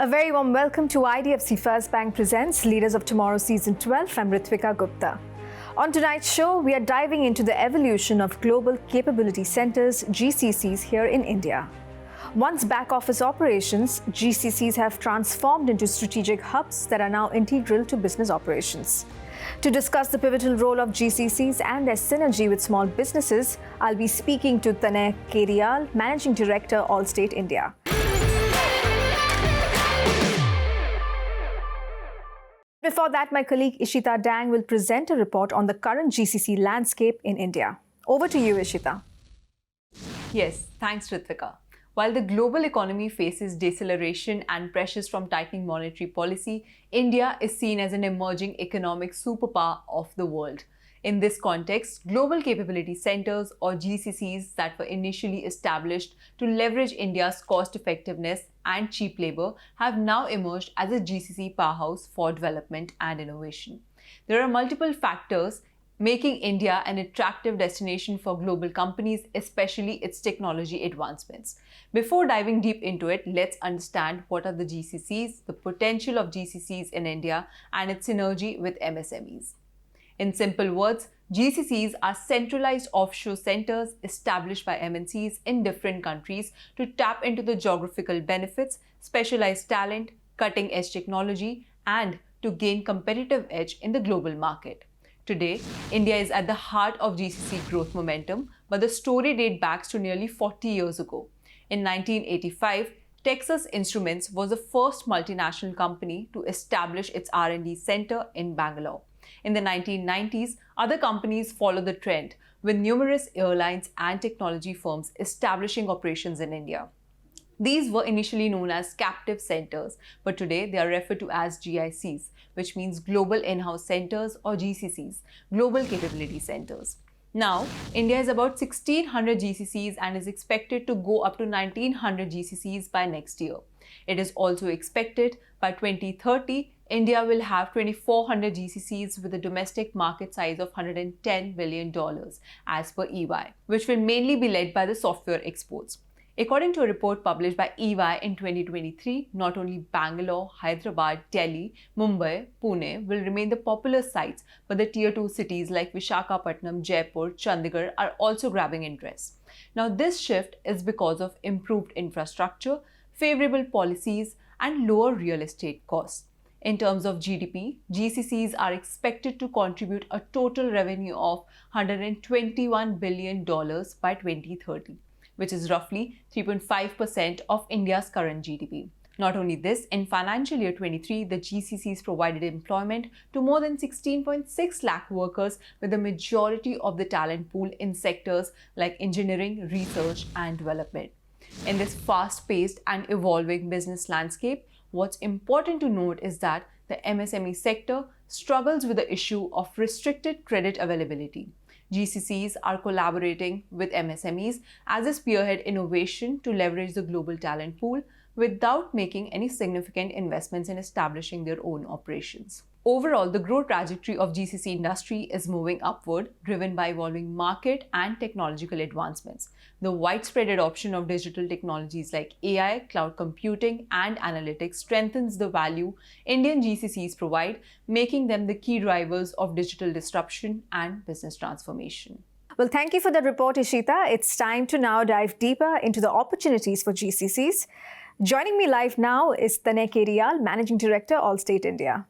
A very warm welcome to IDFC First Bank presents Leaders of Tomorrow Season 12. I'm Ritwika Gupta. On tonight's show, we are diving into the evolution of Global Capability Centers, GCCs, here in India. Once back-office operations, GCCs have transformed into strategic hubs that are now integral to business operations. To discuss the pivotal role of GCCs and their synergy with small businesses, I'll be speaking to Tanay Kedial, Managing Director, Allstate India. Before that, my colleague Ishita Dang will present a report on the current GCC landscape in India. Over to you, Ishita. Yes, thanks, Ritvika. While the global economy faces deceleration and pressures from tightening monetary policy, India is seen as an emerging economic superpower of the world. In this context, Global Capability Centers, or GCCs, that were initially established to leverage India's cost-effectiveness and cheap labor have now emerged as a GCC powerhouse for development and innovation. There are multiple factors making India an attractive destination for global companies, especially its technology advancements. Before diving deep into it, let's understand what are the GCCs, the potential of GCCs in India, and its synergy with MSMEs. In simple words, GCCs are centralized offshore centers established by MNCs in different countries to tap into the geographical benefits, specialized talent, cutting-edge technology, and to gain competitive edge in the global market. Today, India is at the heart of GCC growth momentum, but the story dates back to nearly 40 years ago. In 1985, Texas Instruments was the first multinational company to establish its R&D center in Bangalore. In the 1990s, other companies followed the trend, with numerous airlines and technology firms establishing operations in India. These were initially known as captive centers, but today they are referred to as GICs, which means Global In-House Centers, or GCCs, Global Capability Centers. Now, India is about 1,600 GCCs and is expected to go up to 1,900 GCCs by next year. It is also expected by 2030, India will have 2,400 GCCs with a domestic market size of $110 billion as per EY, which will mainly be led by the software exports. According to a report published by EY in 2023, not only Bangalore, Hyderabad, Delhi, Mumbai, Pune will remain the popular sites, but the tier 2 cities like Visakhapatnam, Jaipur, Chandigarh are also grabbing interest. Now, this shift is because of improved infrastructure, favorable policies, and lower real estate costs. In terms of GDP, GCCs are expected to contribute a total revenue of $121 billion by 2030, which is roughly 3.5% of India's current GDP. Not only this, in financial year 23, the GCCs provided employment to more than 16.6 lakh workers, with the majority of the talent pool in sectors like engineering, research, and development. In this fast-paced and evolving business landscape, what's important to note is that the MSME sector struggles with the issue of restricted credit availability. GCCs are collaborating with MSMEs as a spearhead innovation to leverage the global talent pool without making any significant investments in establishing their own operations. Overall, the growth trajectory of GCC industry is moving upward, driven by evolving market and technological advancements. The widespread adoption of digital technologies like AI, cloud computing, and analytics strengthens the value Indian GCCs provide, making them the key drivers of digital disruption and business transformation. Well, thank you for the report, Ishita. It's time to now dive deeper into the opportunities for GCCs. Joining me live now is Tanay Kedial, Managing Director, Allstate India.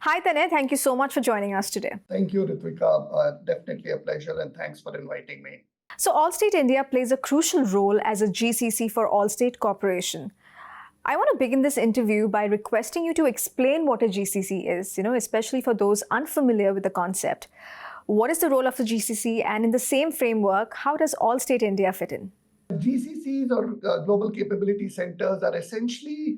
Hi, Tanay. Thank you so much for joining us today. Thank you, Ritwika. Definitely a pleasure, and thanks for inviting me. So, Allstate India plays a crucial role as a GCC for Allstate Corporation. I want to begin this interview by requesting you to explain what a GCC is, especially for those unfamiliar with the concept. What is the role of a GCC, and in the same framework, how does Allstate India fit in? GCCs, or Global Capability Centers, are essentially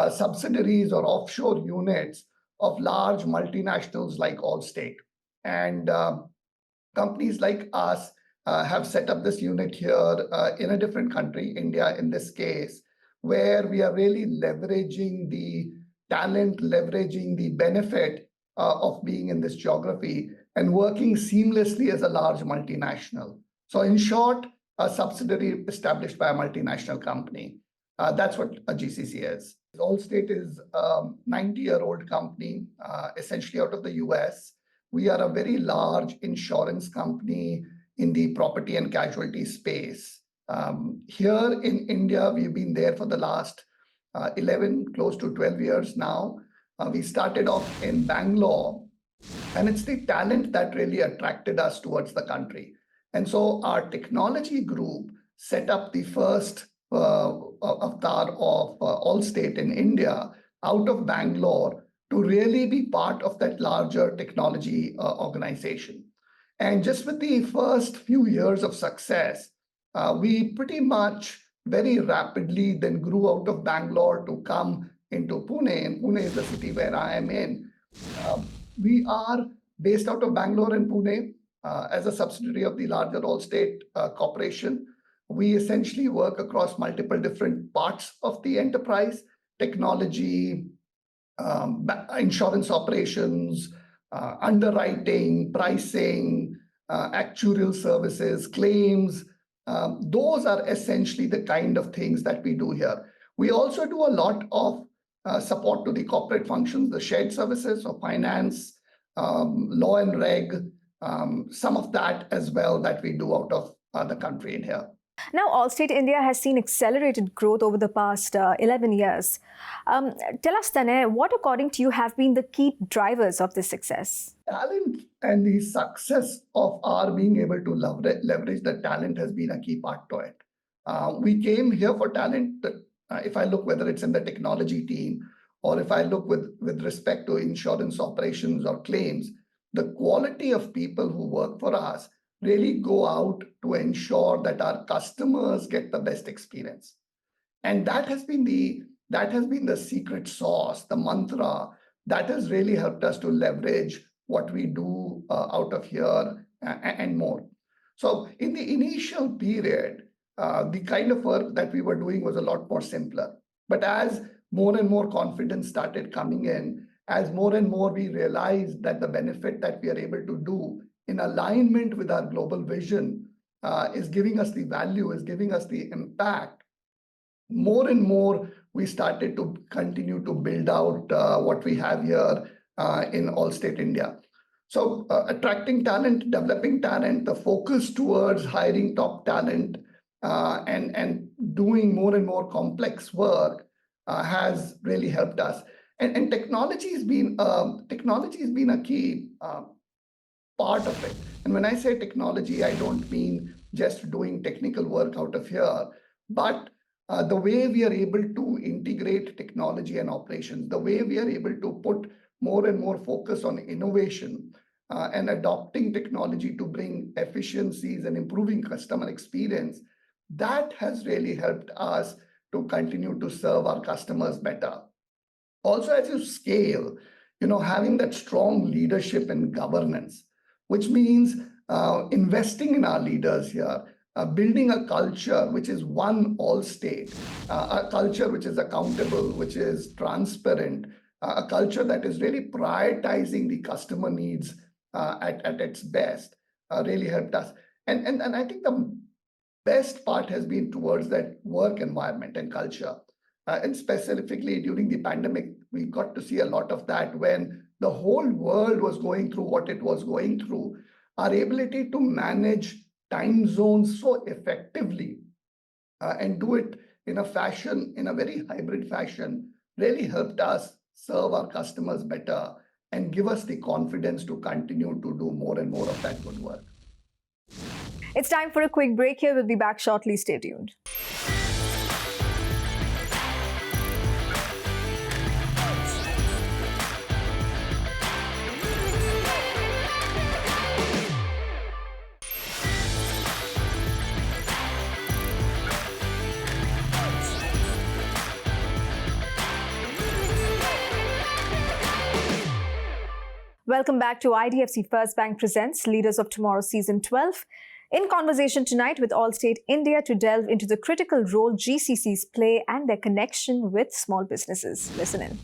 subsidiaries or offshore units of large multinationals like Allstate. And companies like us have set up this unit here in a different country, India in this case, where we are really leveraging the talent, leveraging the benefit of being in this geography and working seamlessly as a large multinational. So in short, a subsidiary established by a multinational company. That's what a GCC is. Allstate is a 90-year-old company, essentially out of the US. We are a very large insurance company in the property and casualty space. Here in India, we've been there for the last 11, close to 12 years now. We started off in Bangalore, and it's the talent that really attracted us towards the country. And so our technology group set up the first avatar of Allstate in India out of Bangalore to really be part of that larger technology organization. And just with the first few years of success, we pretty much very rapidly then grew out of Bangalore to come into Pune. And Pune is the city where I am in. We are based out of Bangalore and Pune as a subsidiary of the larger Allstate corporation. We essentially work across multiple different parts of the enterprise: technology, insurance operations, underwriting, pricing, actuarial services, claims. Those are essentially the kind of things that we do here. We also do a lot of support to the corporate functions, the shared services of finance, law and reg, some of that as well that we do out of the country in here. Now, Allstate India has seen accelerated growth over the past 11 years. Tell us, Tanay, what according to you have been the key drivers of this success? Talent and the success of our being able to leverage the talent has been a key part to it. We came here for talent. If I look whether it's in the technology team or if I look with respect to insurance operations or claims, the quality of people who work for us really go out to ensure that our customers get the best experience. And that has been the secret sauce, the mantra that has really helped us to leverage what we do out of here and more. So in the initial period, the kind of work that we were doing was a lot more simpler. But as more and more confidence started coming in, as more and more we realized that the benefit that we are able to do in alignment with our global vision is giving us the value, is giving us the impact, more and more we started to continue to build out what we have here in Allstate India. So attracting talent, developing talent, the focus towards hiring top talent and doing more and more complex work has really helped us. And technology has been a key part of it. And when I say technology, I don't mean just doing technical work out of here, but the way we are able to integrate technology and operations, the way we are able to put more and more focus on innovation and adopting technology to bring efficiencies and improving customer experience, that has really helped us to continue to serve our customers better. Also, as you scale, having that strong leadership and governance, which means investing in our leaders here, building a culture which is one Allstate, a culture which is accountable, which is transparent, a culture that is really prioritizing the customer needs at its best, really helped us. And I think the best part has been towards that work environment and culture. And specifically during the pandemic, we got to see a lot of that when the whole world was going through what it was going through. Our ability to manage time zones so effectively and do it in a very hybrid fashion, really helped us serve our customers better and give us the confidence to continue to do more and more of that good work. It's time for a quick break here. We'll be back shortly. Stay tuned. Welcome back to IDFC First Bank Presents Leaders of Tomorrow Season 12. In conversation tonight with Allstate India to delve into the critical role GCCs play and their connection with small businesses. Listen in.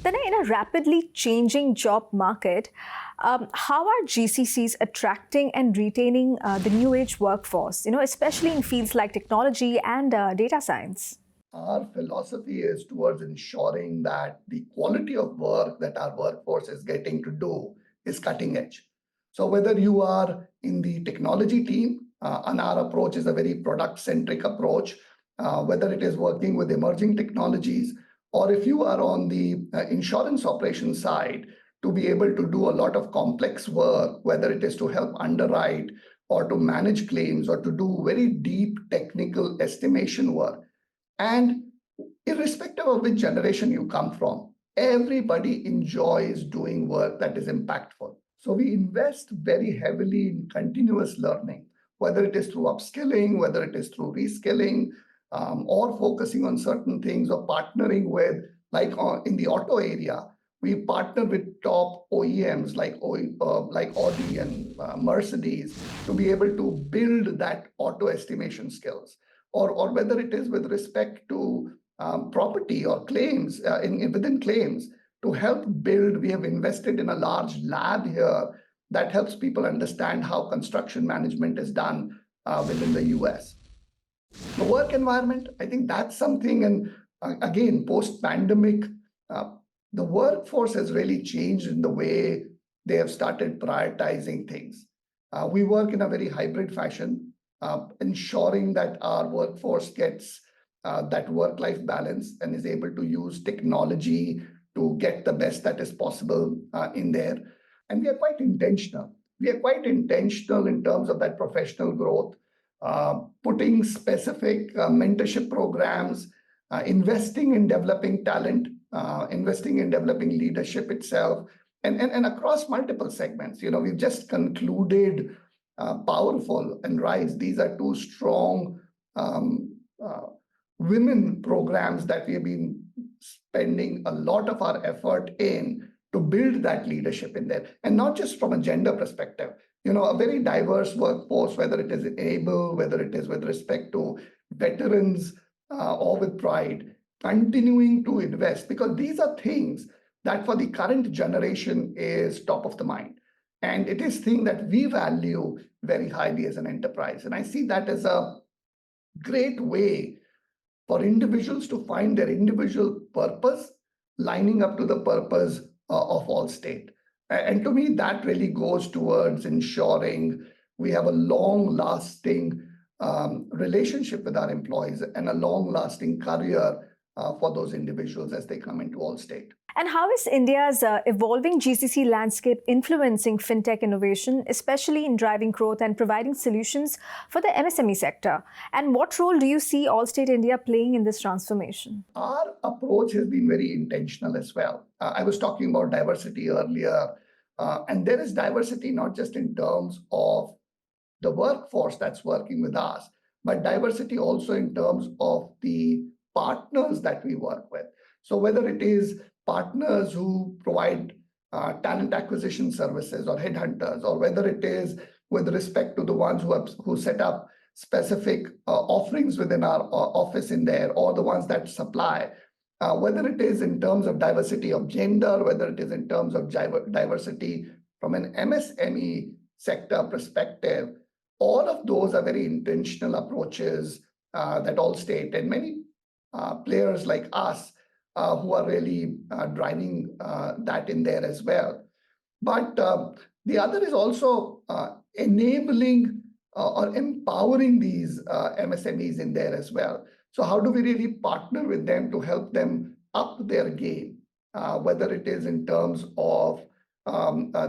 Then, in a rapidly changing job market, how are GCCs attracting and retaining the new age workforce, especially in fields like technology and data science? Our philosophy is towards ensuring that the quality of work that our workforce is getting to do is cutting edge. So whether you are in the technology team, and our approach is a very product-centric approach, whether it is working with emerging technologies, or if you are on the insurance operations side, to be able to do a lot of complex work, whether it is to help underwrite or to manage claims or to do very deep technical estimation work. And irrespective of which generation you come from, everybody enjoys doing work that is impactful. So we invest very heavily in continuous learning, whether it is through upskilling, whether it is through reskilling, or focusing on certain things or partnering with, like in the auto area, we partner with top OEMs like Audi and Mercedes to be able to build that auto estimation skills. Or whether it is with respect to property or claims, within claims, to help build, we have invested in a large lab here that helps people understand how construction management is done within the US. The work environment, I think that's something, and again, post-pandemic, the workforce has really changed in the way they have started prioritizing things. We work in a very hybrid fashion, ensuring that our workforce gets that work-life balance and is able to use technology to get the best that is possible in there. And we are quite intentional. We are quite intentional in terms of that professional growth, putting specific mentorship programs, investing in developing talent, investing in developing leadership itself, and across multiple segments. We've just concluded Powerful and Rise. These are two strong women programs that we have been spending a lot of our effort in to build that leadership in there. And not just from a gender perspective, a very diverse workforce, whether it is able, whether it is with respect to veterans or with pride, continuing to invest, because these are things that for the current generation is top of the mind. And it is thing that we value very highly as an enterprise. And I see that as a great way for individuals to find their individual purpose, lining up to the purpose of Allstate. And to me, that really goes towards ensuring we have a long-lasting relationship with our employees and a long-lasting career for those individuals as they come into Allstate. And how is India's evolving GCC landscape influencing fintech innovation, especially in driving growth and providing solutions for the MSME sector? And what role do you see Allstate India playing in this transformation? Our approach has been very intentional as well. I was talking about diversity earlier, and there is diversity not just in terms of the workforce that's working with us, but diversity also in terms of the partners that we work with. So whether it is partners who provide talent acquisition services or headhunters, or whether it is with respect to the ones who set up specific offerings within our office in there, or the ones that supply, whether it is in terms of diversity of gender, whether it is in terms of diversity from an MSME sector perspective, all of those are very intentional approaches that Allstate and many players like us who are really driving that in there as well. But the other is also enabling or empowering these MSMEs in there as well. So how do we really partner with them to help them up their game, whether it is in terms of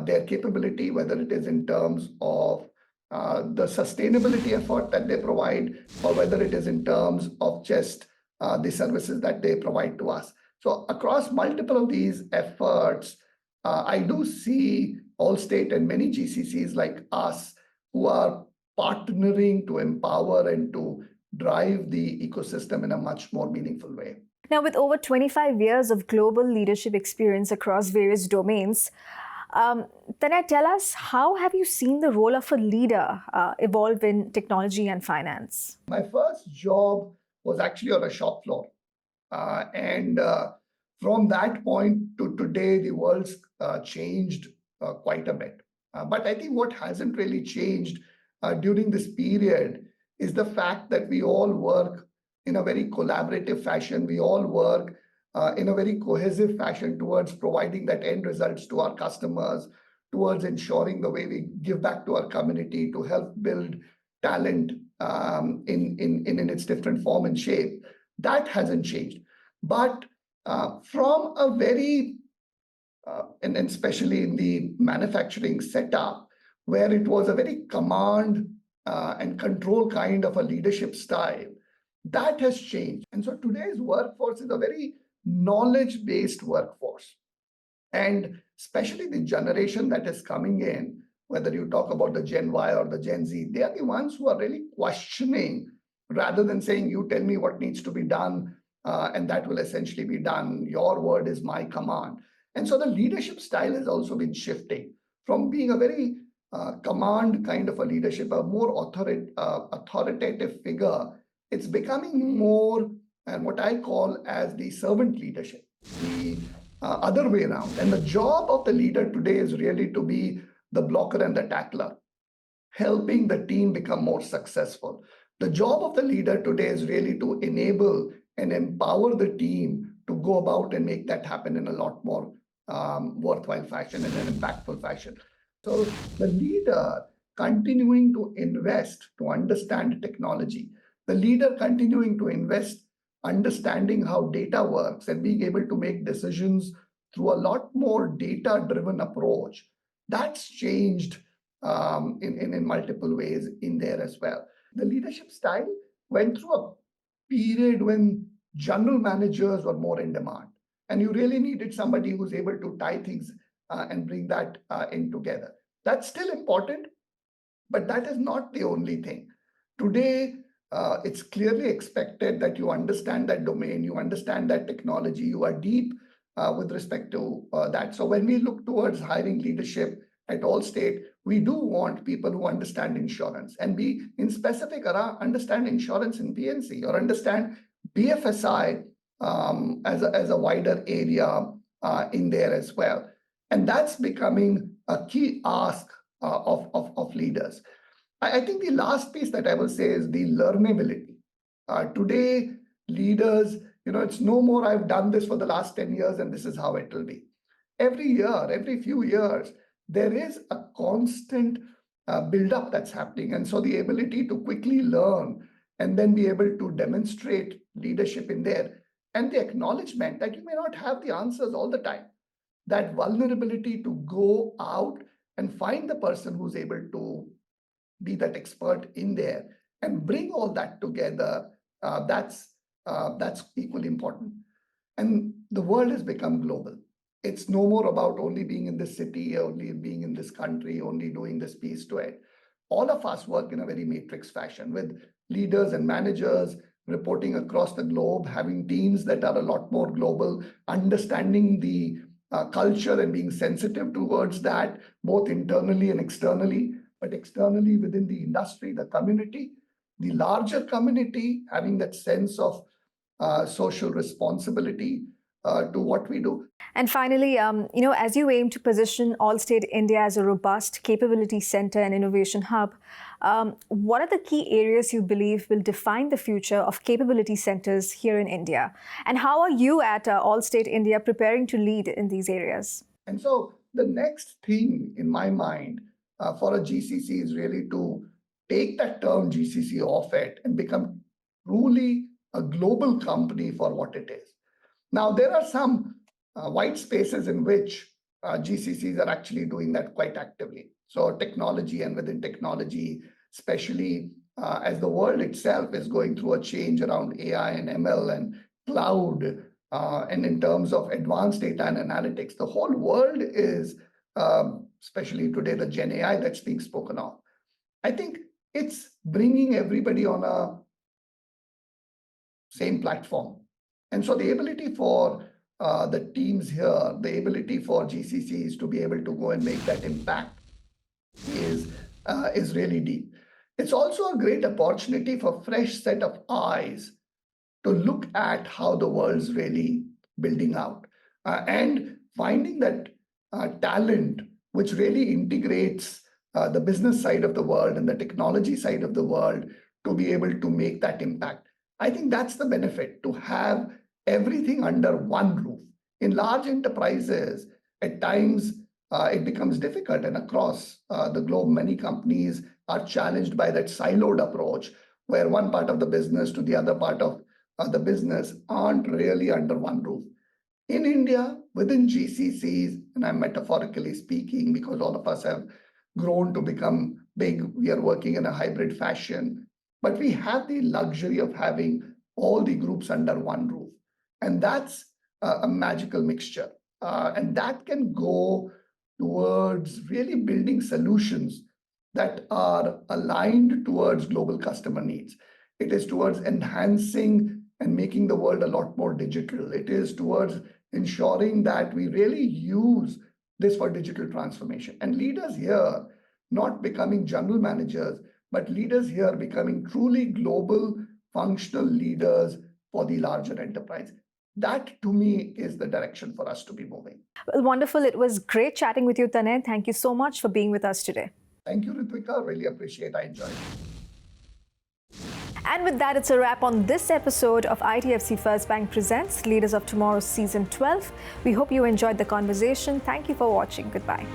their capability, whether it is in terms of the sustainability effort that they provide, or whether it is in terms of just the services that they provide to us. So across multiple of these efforts, I do see Allstate and many GCCs like us who are partnering to empower and to drive the ecosystem in a much more meaningful way. Now, with over 25 years of global leadership experience across various domains, Tanay, tell us, how have you seen the role of a leader evolve in technology and finance? My first job was actually on a shop floor. And from that point to today, the world's changed quite a bit. But I think what hasn't really changed during this period is the fact that we all work in a very collaborative fashion. We all work in a very cohesive fashion towards providing that end results to our customers, towards ensuring the way we give back to our community to help build talent in its different form and shape. That hasn't changed. But from a very, and especially in the manufacturing setup, where it was a very command and control kind of a leadership style, that has changed. And so today's workforce is a very knowledge-based workforce. And especially the generation that is coming in, whether you talk about the Gen Y or the Gen Z, they are the ones who are really questioning rather than saying, you tell me what needs to be done, and that will essentially be done. Your word is my command. And so the leadership style has also been shifting from being a very command kind of a leadership, a more authoritative figure. It's becoming more and what I call as the servant leadership, the other way around. And the job of the leader today is really to be the blocker and the tackler, helping the team become more successful. The job of the leader today is really to enable and empower the team to go about and make that happen in a lot more worthwhile fashion and an impactful fashion. So the leader continuing to invest to understand technology, the leader continuing to invest understanding how data works and being able to make decisions through a lot more data-driven approach, that's changed in multiple ways in there as well. The leadership style went through a period when general managers were more in demand, and you really needed somebody who's able to tie things and bring that in together. That's still important, but that is not the only thing. Today, it's clearly expected that you understand that domain, you understand that technology, you are deep with respect to that. So when we look towards hiring leadership at Allstate, we do want people who understand insurance and be in specific around understand insurance in PNC or understand BFSI as a wider area in there as well. And that's becoming a key ask of leaders. I think the last piece that I will say is the learnability. Today, leaders, it's no more I've done this for the last 10 years and this is how it will be. Every year, every few years, there is a constant build-up that's happening. And so the ability to quickly learn and then be able to demonstrate leadership in there and the acknowledgement that you may not have the answers all the time. That vulnerability to go out and find the person who's able to be that expert in there and bring all that together, that's equally important. And the world has become global. It's no more about only being in this city, only being in this country, only doing this piece to it. All of us work in a very matrix fashion with leaders and managers reporting across the globe, having teams that are a lot more global, understanding the culture and being sensitive towards that, both internally and externally, but externally within the industry, the community, the larger community, having that sense of social responsibility to what we do. And finally, as you aim to position Allstate India as a robust capability center and innovation hub, what are the key areas you believe will define the future of capability centers here in India? And how are you at Allstate India preparing to lead in these areas? And so the next thing in my mind for a GCC is really to take that term GCC off it and become truly a global company for what it is. Now, there are some white spaces in which GCCs are actually doing that quite actively. So technology, and within technology, especially as the world itself is going through a change around AI and ML and cloud, and in terms of advanced data and analytics, the whole world is, especially today, the Gen AI that's being spoken of. I think it's bringing everybody on a same platform. And so the ability for the teams here, the ability for GCCs to be able to go and make that impact is really deep. It's also a great opportunity for fresh set of eyes to look at how the world's really building out and finding that talent which really integrates the business side of the world and the technology side of the world to be able to make that impact. I think that's the benefit, to have everything under one roof. In large enterprises, at times it becomes difficult, and across the globe, many companies are challenged by that siloed approach where one part of the business to the other part of the business aren't really under one roof. In India, within GCCs, and I'm metaphorically speaking because all of us have grown to become big, we are working in a hybrid fashion, but we have the luxury of having all the groups under one roof. And that's a magical mixture. And that can go towards really building solutions that are aligned towards global customer needs. It is towards enhancing and making the world a lot more digital. It is towards ensuring that we really use this for digital transformation. And leaders here not becoming general managers, but leaders here becoming truly global functional leaders for the larger enterprise. That, to me, is the direction for us to be moving. Well, wonderful. It was great chatting with you, Tanay. Thank you so much for being with us today. Thank you, Ritwika. Really appreciate it. I enjoyed it. And with that, it's a wrap on this episode of IDFC First Bank Presents Leaders of Tomorrow Season 12. We hope you enjoyed the conversation. Thank you for watching. Goodbye.